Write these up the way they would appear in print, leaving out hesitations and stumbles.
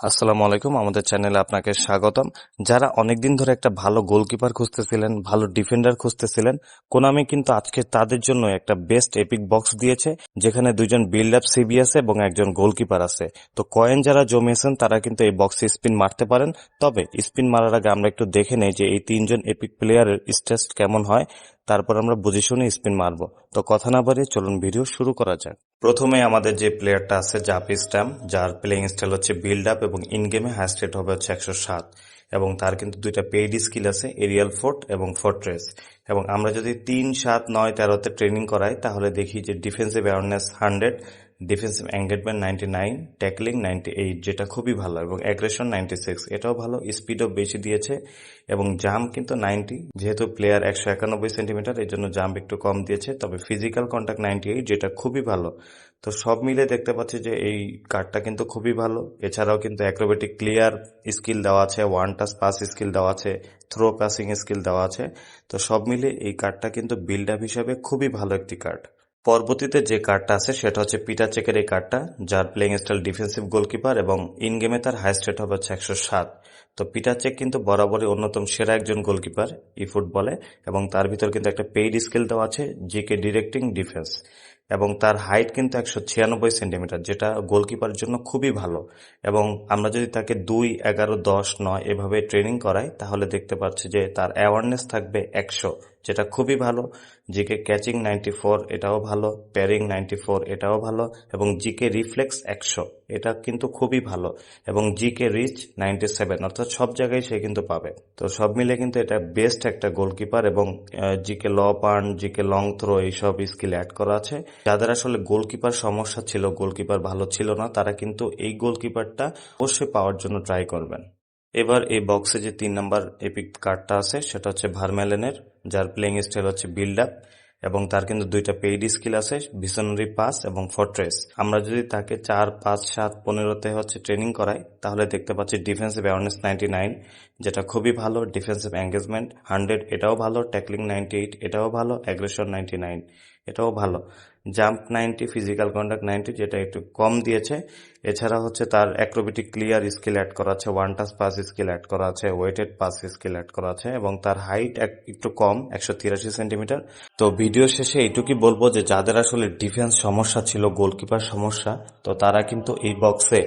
আসসালামু আলাইকুম। আমাদের চ্যানেলে আপনাকে স্বাগতম। যারা অনেকদিন ধরে একটা ভালো গোলকিপার খুঁজতেছিলেন, ভালো ডিফেন্ডার খুঁজতেছিলেন, কোনামি কিন্তু আজকে তাদের জন্য একটা বেস্ট এপিক বক্স দিয়েছে, যেখানে দুইজন বিল্ড আপ সিবি আছে এবং একজন গোলকিপার আছে। তো কয়েন যারা জমিয়েছেন তারা কিন্তু এই বক্সে স্পিন মারতে পারেন। তবে স্পিন মারার আগে আমরা একটু দেখে নেই যে এই তিনজন এপিক প্লেয়ারের স্টেজ কেমন হয়, তারপর আমরা বুঝে শুনে স্পিন মারবো। তো কথা না বাড়িয়ে চলুন ভিডিও শুরু করা যাক। প্রথমে আমাদের যে প্লেয়ারটা আছে জাপি স্ট্যাম, যার প্লেইং স্টাইল হচ্ছে বিল্ড আপ এবং ইন গেমে হাইস্ট রেট হবে হচ্ছে 107, এবং তার কিন্তু দুইটা পেইড স্কিল আছে, এরিয়াল ফোর্ট এবং ফোর্ট্রেস। এবং আমরা যদি 3, 7, 9, 13-তে ট্রেনিং করাই তাহলে দেখি যে defensive awareness 100, defensive engagement 99, tackling 98, যেটা খুবই ভালো, এবং অ্যাগ্রেশন 96, এটাও ভালো। স্পিডও বেশি দিয়েছে এবং জাম্প কিন্তু 90, যেহেতু প্লেয়ার 191 সেন্টিমিটার এই জন্য জাম্প একটু কম দিয়েছে। তবে ফিজিক্যাল কন্ট্যাক্ট 98, যেটা খুবই ভালো। তো সব মিলে দেখতে পাচ্ছি যে এই কার্ডটা কিন্তু খুবই ভালো। এছাড়াও কিন্তু অ্যাক্রোবেটিক ক্লিয়ার স্কিল দেওয়া আছে, ওয়ান টাচ পাস স্কিল দেওয়া আছে, থ্রো পাসিং স্কিল দেওয়া আছে। তো সব মিলে এই কার্ডটা কিন্তু বিল্ড আপ হিসাবে খুবই ভালো একটি কার্ড। পরবর্তীতে যে কার্ডটা আছে সেটা হচ্ছে পিটার চেকের এই কার্ডটা, যার প্লেইং স্টাইল ডিফেন্সিভ গোলকিপার এবং ইন গেমে তার হাইস্ট রেট হবে হচ্ছে 107। তো পিটার চেক কিন্তু বরাবরই অন্যতম সেরা একজন গোলকিপার ই ফুটবলে, এবং তার ভিতর কিন্তু একটা পেইড স্কিল দেওয়া আছে, জিকে ডিরেক্টিং ডিফেন্স। এবং তার হাইট কিন্তু 196 সেন্টিমিটার, যেটা গোলকিপারের জন্য খুবই ভালো। এবং আমরা যদি তাকে 2, 11, 10, 9 এভাবে ট্রেনিং করাই তাহলে দেখতে পাচ্ছি যে তার অ্যাওয়ারনেস থাকবে 100, যেটা খুবই ভালো। জিকে ক্যাচিং 94, এটাও ভালো। প্যারিং 94, এটাও ভালো। এবং জিকে রিফ্লেক্স 100, এটা কিন্তু খুবই ভালো। এবং জিকে রিচ 97, অর্থাৎ সব জায়গায় সে কিন্তু পাবে। তো সব মিলে কিন্তু এটা বেস্ট একটা গোলকিপার। এবং জিকে ল পার্ন, জিকে লং থ্রো, এইসব স্কিল অ্যাড করা আছে। যাদের আসলে গোলকিপার সমস্যা ছিল, গোলকিপার ভালো ছিল না, তারা কিন্তু এই গোলকিপারটা অবশ্যই পাওয়ার জন্য ট্রাই করবেন। এবার এই বক্সে যে 3 নাম্বার এপিক কার্ডটা আছে সেটা হচ্ছে ভারমেলেনের, যার প্লেইং স্টাইল হচ্ছে বিল্ড আপ, এবং তার কিন্তু দুইটা পেইড স্কিল আছে, ভিশনারি পাস এবং ফোর্ট্রেস। আমরা যদি তাকে 4, 5, 7, 15-তে হচ্ছে ট্রেনিং করাই তাহলে দেখতে পাচ্ছি ডিফেন্সিভ অ্যাওয়ারনেস 99, যেটা খুবই ভালো। ডিফেন্সিভ এঙ্গেজমেন্ট 100, এটাও ভালো। ট্যাকলিং 98, এটাও ভালো। অ্যাগ্রেশন 99, এটাও ভালো। জাম্প 90, ফিজিক্যাল কন্ট্যাক্ট 90, যেটা একটু কম দিয়েছে। এছাড়া হচ্ছে তার অ্যাক্রোবেটিক ক্লিয়ার স্কিল অ্যাড করা আছে, one touch pass skill add করা আছে, ওয়েটেড পাস স্কিল অ্যাড করা আছে, এবং তার হাইট একটু কম, 183 সেন্টিমিটার। তো ভিডিও শেষে এইটুকুই বলবো যে যাদের আসলে ডিফেন্স সমস্যা ছিল, গোলকিপার সমস্যা, তো তারা কিন্তু এই বক্সে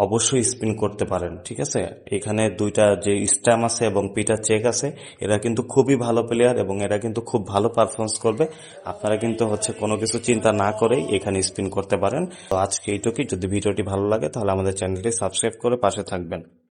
অবশ্যই স্পিন করতে পারেন। ঠিক আছে, এখানে দুইটা যে স্ট্যাম আছে এবং পিটার চেক আছে, এরা কিন্তু খুবই ভালো প্লেয়ার এবং এরা কিন্তু খুব ভালো পারফরমেন্স করবে। আপনারা কিন্তু হচ্ছে কোনো কিছু চিন্তা না করেই এখানে স্পিন করতে পারেন। তো আজকে এইটুকুই। যদি ভিডিওটি ভালো লাগে তাহলে আমাদের চ্যানেলটি সাবস্ক্রাইব করে পাশে থাকবেন।